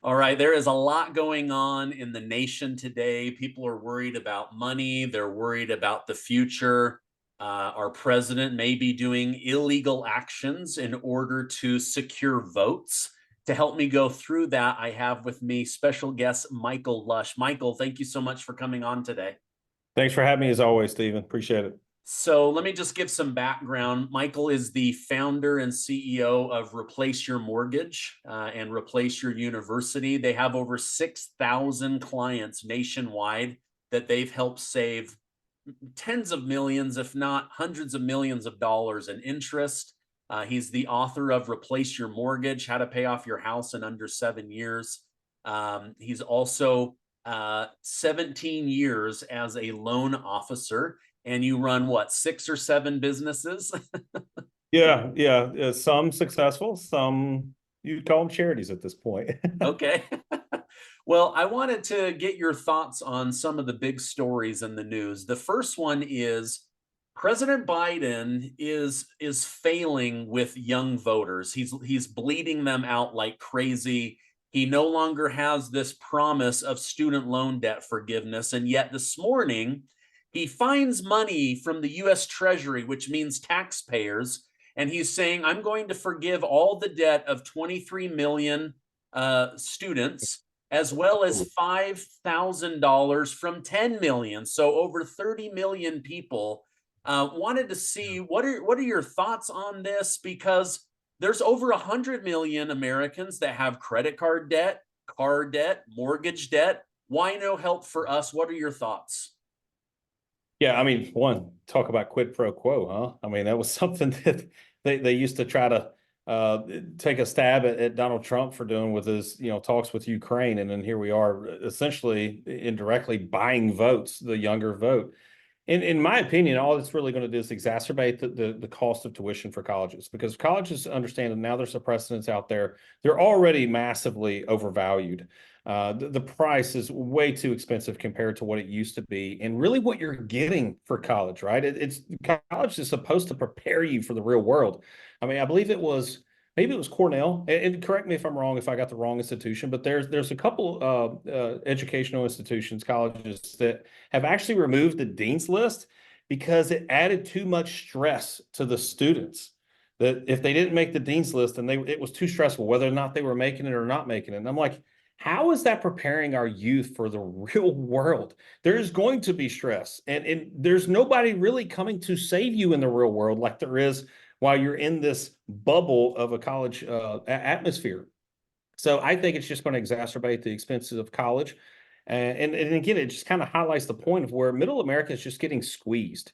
All right, there is a lot going on in the nation today. People are worried about money, they're worried about the future. Our president may be doing illegal actions in order to secure votes. To help me go through that, I have with me special guest Michael Lush. Michael, thank you so much for coming on today. Thanks for having me as always, Stephen. Appreciate it. So let me just give some background. Michael is the founder and CEO of Replace Your Mortgage and Replace Your University. They have over 6,000 clients nationwide that they've helped save tens of millions, if not hundreds of millions of dollars in interest. He's the author of Replace Your Mortgage, How to Pay Off Your House in Under 7 Years. He's also 17 years as a loan officer, and you run what, 6 or 7 businesses? Yeah. Some successful, some you'd call them charities at this point. Okay. Well, I wanted to get your thoughts on some of the big stories in the news. The first one is President Biden is failing with young voters. He's bleeding them out like crazy. He no longer has this promise of student loan debt forgiveness, and yet this morning he finds money from the US Treasury, which means taxpayers, and he's saying, I'm going to forgive all the debt of 23 million students, as well as $5,000 from 10 million. So over 30 million people. Wanted to see what are your thoughts on this, because there's over 100 million Americans that have credit card debt, car debt, mortgage debt. Why no help for us? What are your thoughts? Yeah, I mean, one, talk about quid pro quo, huh? I mean, that was something that they used to try to take a stab at Donald Trump for doing with his, talks with Ukraine. And then here we are essentially indirectly buying votes, the younger vote. In my opinion, all it's really going to do is exacerbate the cost of tuition for colleges, because colleges understand that now there's a precedence out there. They're already massively overvalued. The price is way too expensive compared to what it used to be, and really what you're getting for college, right? It's college is supposed to prepare you for the real world. I mean, I believe maybe it was Cornell. And correct me if I'm wrong, if I got the wrong institution, but there's a couple educational institutions, colleges that have actually removed the dean's list because it added too much stress to the students. That if they didn't make the dean's list, and it was too stressful, whether or not they were making it or not making it. And I'm like, how is that preparing our youth for the real world? There's going to be stress, and there's nobody really coming to save you in the real world like there is while you're in this bubble of a college atmosphere. So I think it's just going to exacerbate the expenses of college. And again, it just kind of highlights the point of where middle America is just getting squeezed.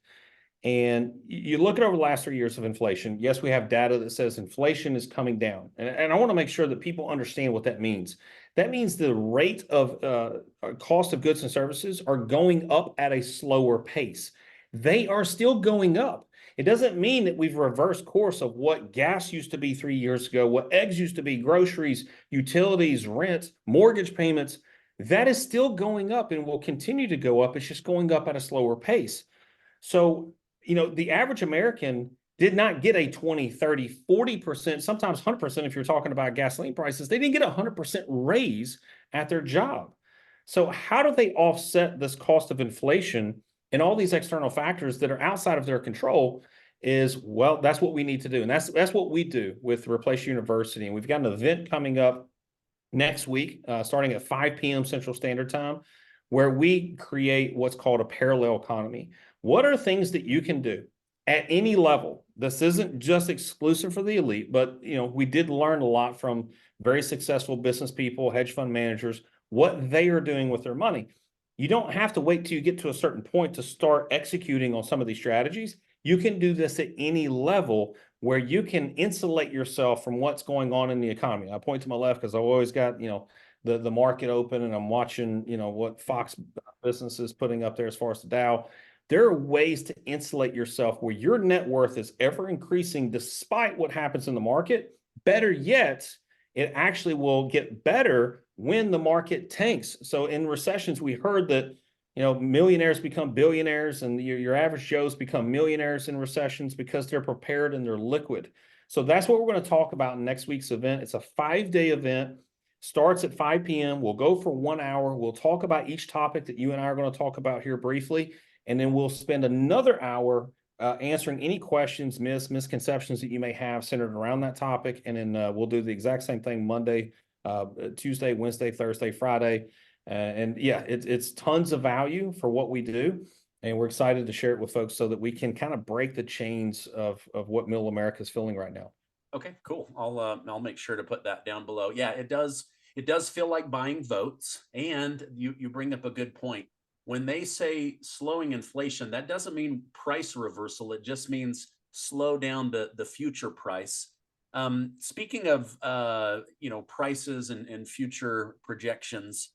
And you look at over the last 3 years of inflation. Yes, we have data that says inflation is coming down. And I want to make sure that people understand what that means. That means the rate of cost of goods and services are going up at a slower pace. They are still going up. It doesn't mean that we've reversed course of what gas used to be 3 years ago, what eggs used to be, groceries, utilities, rent, mortgage payments. That is still going up and will continue to go up. It's just going up at a slower pace. So, the average American did not get a 20, 30, 40%, sometimes 100% if you're talking about gasoline prices. They didn't get a 100% raise at their job. So how do they offset this cost of inflation and all these external factors that are outside of their control? Well, that's what we need to do. And that's what we do with Replace University. And we've got an event coming up next week, starting at 5 p.m. Central Standard Time, where we create what's called a parallel economy. What are things that you can do at any level? This isn't just exclusive for the elite, but we did learn a lot from very successful business people, hedge fund managers, what they are doing with their money. You don't have to wait till you get to a certain point to start executing on some of these strategies. You can do this at any level where you can insulate yourself from what's going on in the economy. I point to my left because I've always got, the market open, and I'm watching, what Fox Business is putting up there as far as the Dow. There are ways to insulate yourself where your net worth is ever increasing despite what happens in the market. Better yet, it actually will get better when the market tanks. So in recessions, we heard that millionaires become billionaires, and your average Joes become millionaires in recessions because they're prepared and they're liquid. So that's what we're going to talk about in next week's event. It's a 5-day event. Starts at 5 p.m. We'll go for 1 hour. We'll talk about each topic that you and I are going to talk about here briefly. And then we'll spend another hour answering any questions, misconceptions that you may have centered around that topic. And then we'll do the exact same thing Monday, Tuesday, Wednesday, Thursday, Friday. And yeah, it's tons of value for what we do. And we're excited to share it with folks so that we can kind of break the chains of what middle America is feeling right now. Okay, cool. I'll make sure to put that down below. Yeah, it does feel like buying votes, and you bring up a good point. When they say slowing inflation, that doesn't mean price reversal. It just means slow down the future price. Speaking of prices and future projections,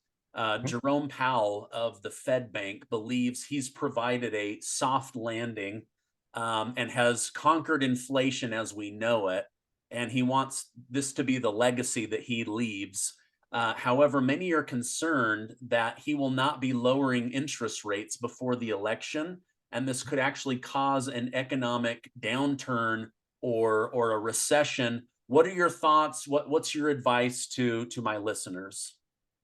Jerome Powell of the Fed Bank believes he's provided a soft landing and has conquered inflation as we know it, and he wants this to be the legacy that he leaves. However, many are concerned that he will not be lowering interest rates before the election, and this could actually cause an economic downturn or a recession. What are your thoughts? What's your advice to my listeners?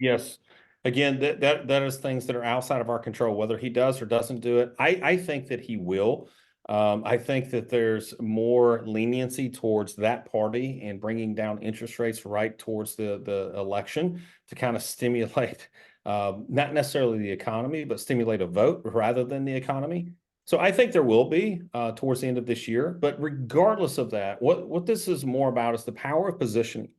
Yes. Again, that is things that are outside of our control, whether he does or doesn't do it. I think that he will. I think that there's more leniency towards that party and bringing down interest rates right towards the election to kind of stimulate, not necessarily the economy, but stimulate a vote rather than the economy. So I think there will be towards the end of this year. But regardless of that, what this is more about is the power of positioning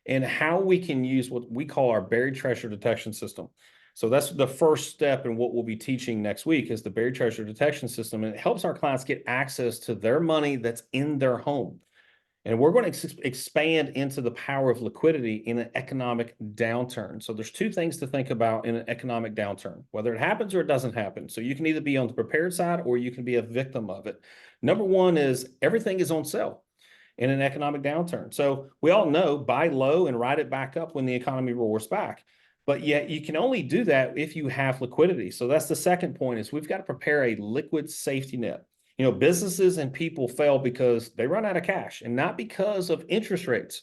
and how we can use what we call our buried treasure detection system. So that's the first step in what we'll be teaching next week is the buried treasure detection system. And it helps our clients get access to their money that's in their home. And we're going to expand into the power of liquidity in an economic downturn. So there's two things to think about in an economic downturn, whether it happens or it doesn't happen. So you can either be on the prepared side or you can be a victim of it. Number one is everything is on sale in an economic downturn. So we all know buy low and ride it back up when the economy roars back. But yet you can only do that if you have liquidity. So that's the second point is we've got to prepare a liquid safety net. You know, businesses and people fail because they run out of cash and not because of interest rates.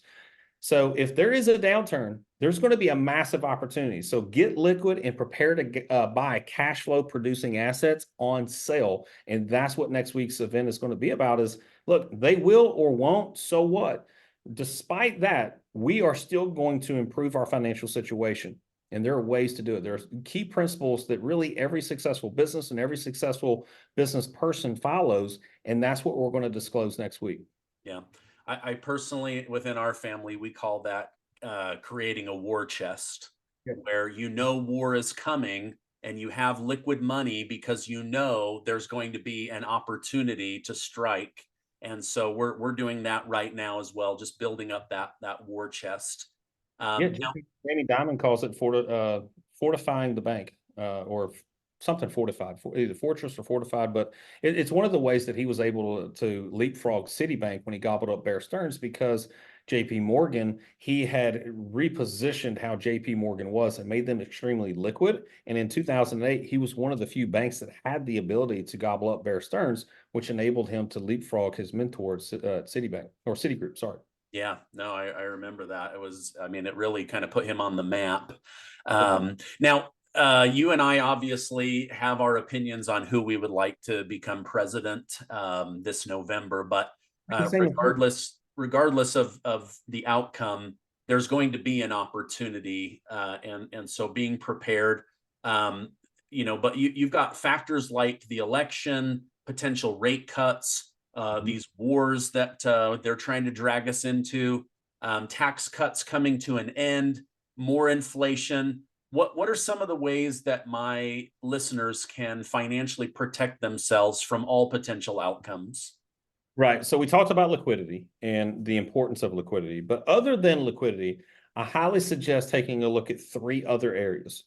So if there is a downturn, there's going to be a massive opportunity. So get liquid and prepare to buy cash flow producing assets on sale. And that's what next week's event is going to be about is, look, they will or won't, so what? Despite that, we are still going to improve our financial situation. And there are ways to do it. There's key principles that really every successful business and every successful business person follows. And that's what we're going to disclose next week. Yeah. I personally, within our family, we call that creating a war chest, Yep. where war is coming and you have liquid money because there's going to be an opportunity to strike. And so we're doing that right now as well, just building up that war chest. Yeah, Now, Jamie Dimon calls it fortifying the bank or something fortified, either fortress or fortified. But it's one of the ways that he was able to leapfrog Citibank when he gobbled up Bear Stearns because JP Morgan, he had repositioned how JP Morgan was and made them extremely liquid. And in 2008, he was one of the few banks that had the ability to gobble up Bear Stearns, which enabled him to leapfrog his mentor, Citibank or Citigroup, sorry. yeah, no, I remember that. It really kind of put him on the map. Yep. Now, you and I obviously have our opinions on who we would like to become president this November, but Same with me. regardless of the outcome, there's going to be an opportunity, and so being prepared. But you've got factors like the election, potential rate cuts, these wars that they're trying to drag us into, tax cuts coming to an end, more inflation. What are some of the ways that my listeners can financially protect themselves from all potential outcomes? Right. So we talked about liquidity and the importance of liquidity, but other than liquidity, I highly suggest taking a look at three other areas.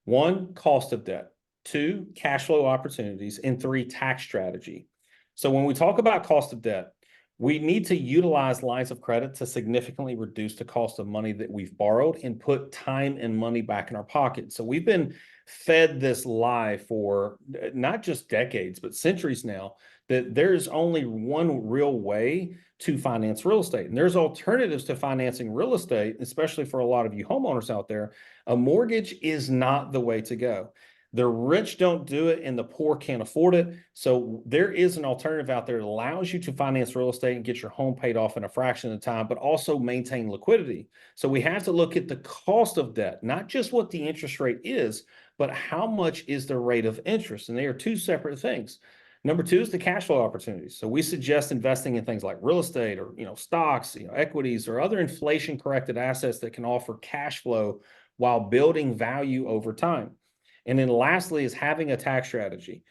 One, cost of debt. Two, cash flow opportunities. And three, tax strategy. So when we talk about cost of debt, We need to utilize lines of credit to significantly reduce the cost of money that we've borrowed and put time and money back in our pocket. So we've been fed this lie for not just decades, but centuries now, that there's only one real way to finance real estate. And there's alternatives to financing real estate, especially for a lot of you homeowners out there. A mortgage is not the way to go. The rich don't do it and the poor can't afford it. So there is an alternative out there that allows you to finance real estate and get your home paid off in a fraction of the time, but also maintain liquidity. So we have to look at the cost of debt, not just what the interest rate is, but how much is the rate of interest. And they are two separate things. Number two is the cash flow opportunities. So we suggest investing in things like real estate or stocks, equities or other inflation corrected assets that can offer cash flow while building value over time. And then lastly is having a tax strategy.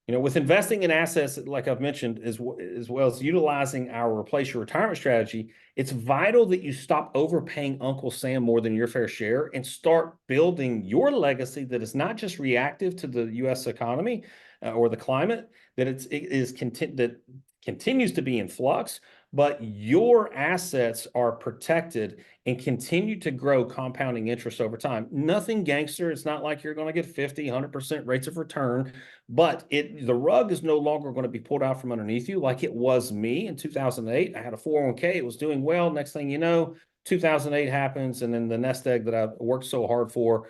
With investing in assets, like I've mentioned, as well as utilizing our replace your retirement strategy, it's vital that you stop overpaying Uncle Sam more than your fair share and start building your legacy that is not just reactive to the U.S. economy or the climate, that that continues to be in flux, but your assets are protected and continue to grow compounding interest over time. Nothing gangster. It's not like you're going to get 50, 100% rates of return, but the rug is no longer going to be pulled out from underneath you like it was me in 2008. I had a 401k. It was doing well. Next thing you know, 2008 happens, and then the nest egg that I worked so hard for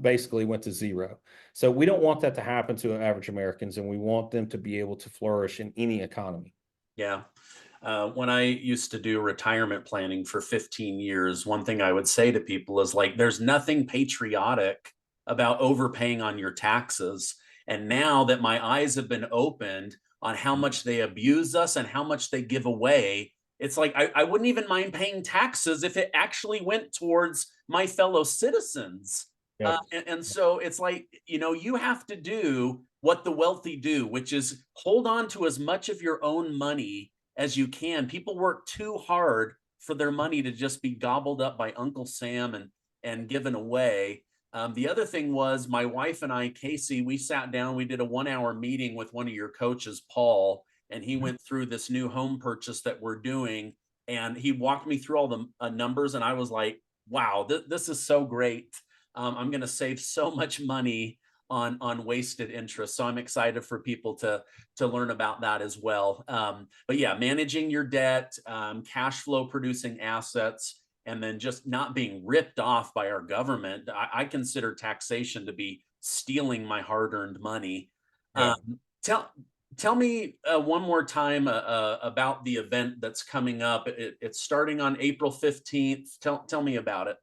basically went to zero. So we don't want that to happen to average Americans, and we want them to be able to flourish in any economy. Yeah. When I used to do retirement planning for 15 years, one thing I would say to people is like, there's nothing patriotic about overpaying on your taxes. And now that my eyes have been opened on how much they abuse us and how much they give away, it's like I wouldn't even mind paying taxes if it actually went towards my fellow citizens. Yep. And so it's like, you have to do what the wealthy do, which is hold on to as much of your own money as you can. People work too hard for their money to just be gobbled up by Uncle Sam and given away. The other thing was my wife and I, Casey, we sat down, we did a 1 hour meeting with one of your coaches, Paul, and he went through this new home purchase that we're doing. And he walked me through all the numbers. And I was like, wow, this is so great. I'm going to save so much money on wasted interest. So I'm excited for people to learn about that as well. But yeah, managing your debt, cash flow producing assets, and then just not being ripped off by our government. I consider taxation to be stealing my hard-earned money. Yeah. Tell me one more time about the event that's coming up. It's starting on April 15th. Tell me about it.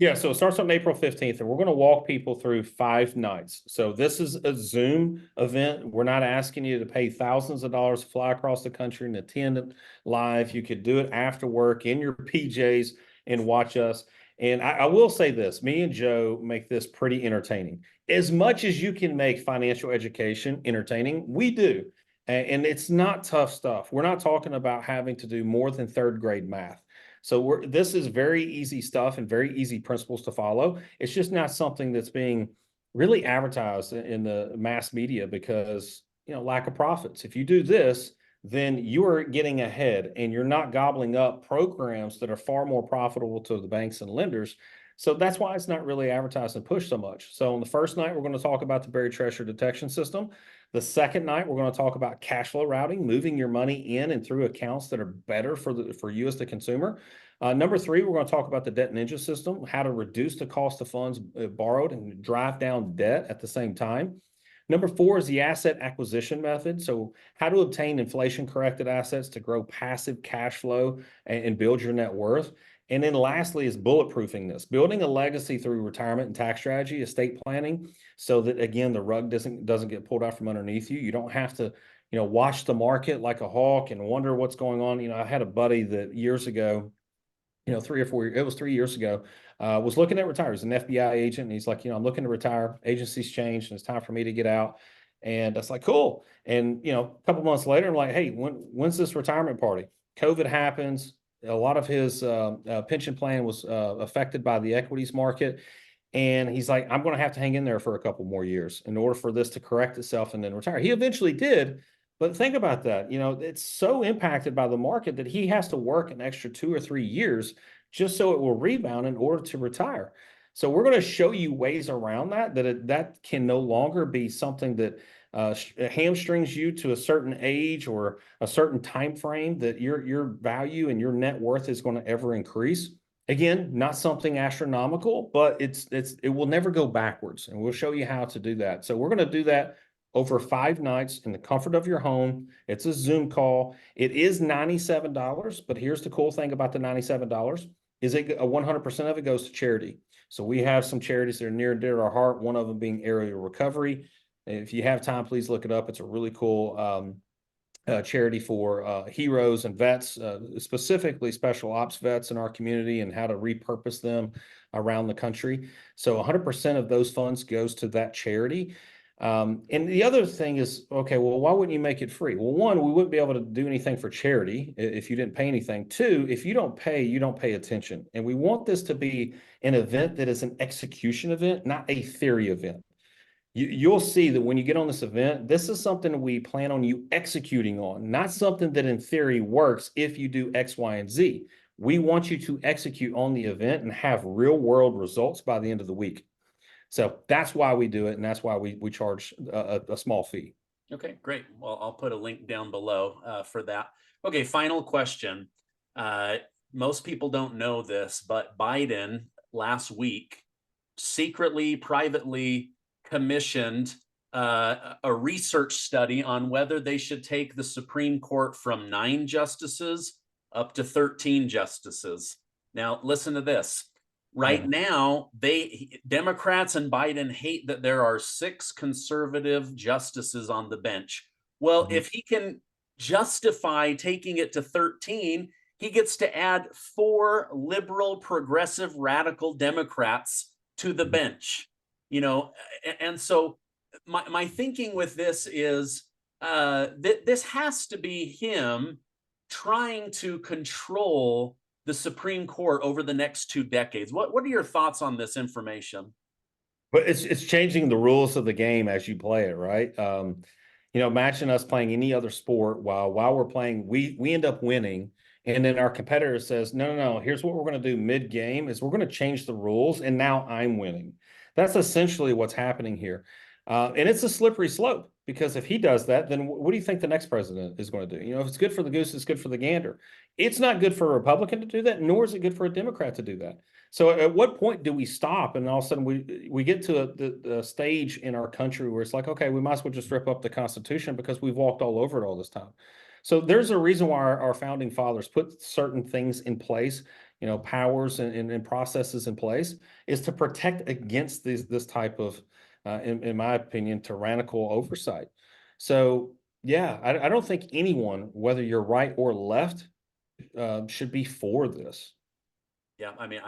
Yeah, so it starts on April 15th, and we're going to walk people through 5 nights. So this is a Zoom event. We're not asking you to pay thousands of dollars to fly across the country and attend it live. You could do it after work in your PJs and watch us. And I will say this, me and Joe make this pretty entertaining. As much as you can make financial education entertaining, we do. And it's not tough stuff. We're not talking about having to do more than third grade math. So this is very easy stuff and very easy principles to follow. It's just not something that's being really advertised in the mass media because, lack of profits. If you do this, then you are getting ahead and you're not gobbling up programs that are far more profitable to the banks and lenders. So that's why it's not really advertised and pushed so much. So on the first night, we're going to talk about the buried treasure detection system. The second night, we're going to talk about cash flow routing, moving your money in and through accounts that are better for you as the consumer. Number three, we're going to talk about the debt ninja system, how to reduce the cost of funds borrowed and drive down debt at the same time. Number four is the asset acquisition method. So how to obtain inflation corrected assets to grow passive cash flow and build your net worth. And then lastly is bulletproofing this, building a legacy through retirement and tax strategy, estate planning, so that again, the rug doesn't get pulled out from underneath you. You don't have to, watch the market like a hawk and wonder what's going on. I had a buddy that years ago, 3 years ago, was looking at retire. He's an FBI agent. And he's like, I'm looking to retire. Agency's changed and it's time for me to get out. And that's like, cool. And, a couple months later, I'm like, hey, when's this retirement party? COVID happens. A lot of his pension plan was affected by the equities market. And he's like, I'm going to have to hang in there for a couple more years in order for this to correct itself and then retire. He eventually did, But think about that. It's so impacted by the market that he has to work an extra 2 or 3 years just so it will rebound in order to retire. So we're going to show you ways around that, that can no longer be something that hamstrings you to a certain age or a certain time frame, that your value and your net worth is going to ever increase. Again, not something astronomical, but it will never go backwards, and we'll show you how to do that. So we're going to do that over 5 nights in the comfort of your home. It's a Zoom call. It is $97, but here's the cool thing about the $97 is 100% of it goes to charity. So we have some charities that are near and dear to our heart, one of them being Aerial Recovery. If you have time, please look it up. It's a really cool charity for heroes and vets, specifically special ops vets in our community, and how to repurpose them around the country. So 100% of those funds goes to that charity. And the other thing is, okay, well, why wouldn't you make it free? Well, one, we wouldn't be able to do anything for charity if you didn't pay anything. Two, if you don't pay attention. And we want this to be an event that is an execution event, not a theory event. You'll see that when you get on this event, this is something we plan on you executing on, not something that in theory works if you do X, Y, and Z. We want you to execute on the event and have real world results by the end of the week. So that's why we do it, and that's why we charge a small fee. Okay, great. Well, I'll put a link down below for that. Okay, final question. Most people don't know this, but Biden last week secretly, privately commissioned a research study on whether they should take the Supreme Court from 9 justices up to 13 justices. Now, listen to this. Right now, Democrats and Biden hate that there are 6 conservative justices on the bench. Well, if he can justify taking it to 13, he gets to add 4 liberal, progressive, radical Democrats to the bench. And so my thinking with this is this has to be him trying to control the Supreme Court over the next 2 decades. What are your thoughts on this information? But it's changing the rules of the game as you play it, right? Imagine us playing any other sport while we're playing, we end up winning, and then our competitor says, no, here's what we're going to do mid-game is we're going to change the rules, and now I'm winning. That's essentially what's happening here. And it's a slippery slope, because if he does that, then what do you think the next president is going to do? If it's good for the goose, it's good for the gander. It's not good for a Republican to do that, nor is it good for a Democrat to do that. So at what point do we stop, and all of a sudden we get to the stage in our country where it's like, okay, we might as well just rip up the Constitution because we've walked all over it all this time. So there's a reason why our founding fathers put certain things in place, powers and processes in place, is to protect against this type of, in my opinion, tyrannical oversight. So yeah, I don't think anyone, whether you're right or left, should be for this. Yeah, I mean,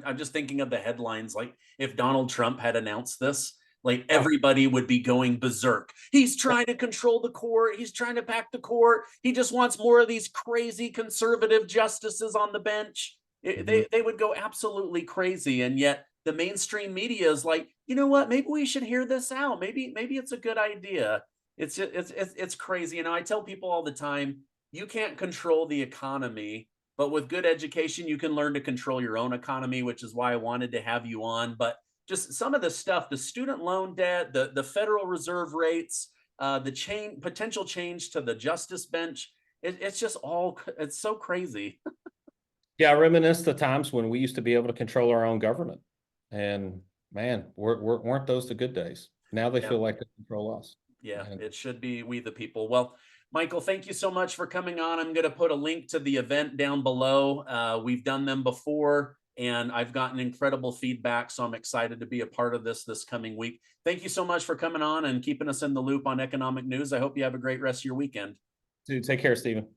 I'm just thinking of the headlines. Like, if Donald Trump had announced this, like, everybody would be going berserk. He's trying to control the court. He's trying to pack the court. He just wants more of these crazy conservative justices on the bench. They would go absolutely crazy. And yet the mainstream media is like, you know what? Maybe we should hear this out. Maybe it's a good idea. It's crazy. I tell people all the time, you can't control the economy, but with good education, you can learn to control your own economy, which is why I wanted to have you on. But just some of the stuff, the student loan debt, the Federal Reserve rates, the potential change to the justice bench, it's just it's so crazy. Yeah, I reminisce the times when we used to be able to control our own government, and man, weren't those the good days? Now they feel like they control us. Yeah, it should be we the people. Well, Michael, thank you so much for coming on. I'm going to put a link to the event down below. We've done them before, and I've gotten incredible feedback, so I'm excited to be a part of this coming week. Thank you so much for coming on and keeping us in the loop on economic news. I hope you have a great rest of your weekend. Dude, take care, Stephen.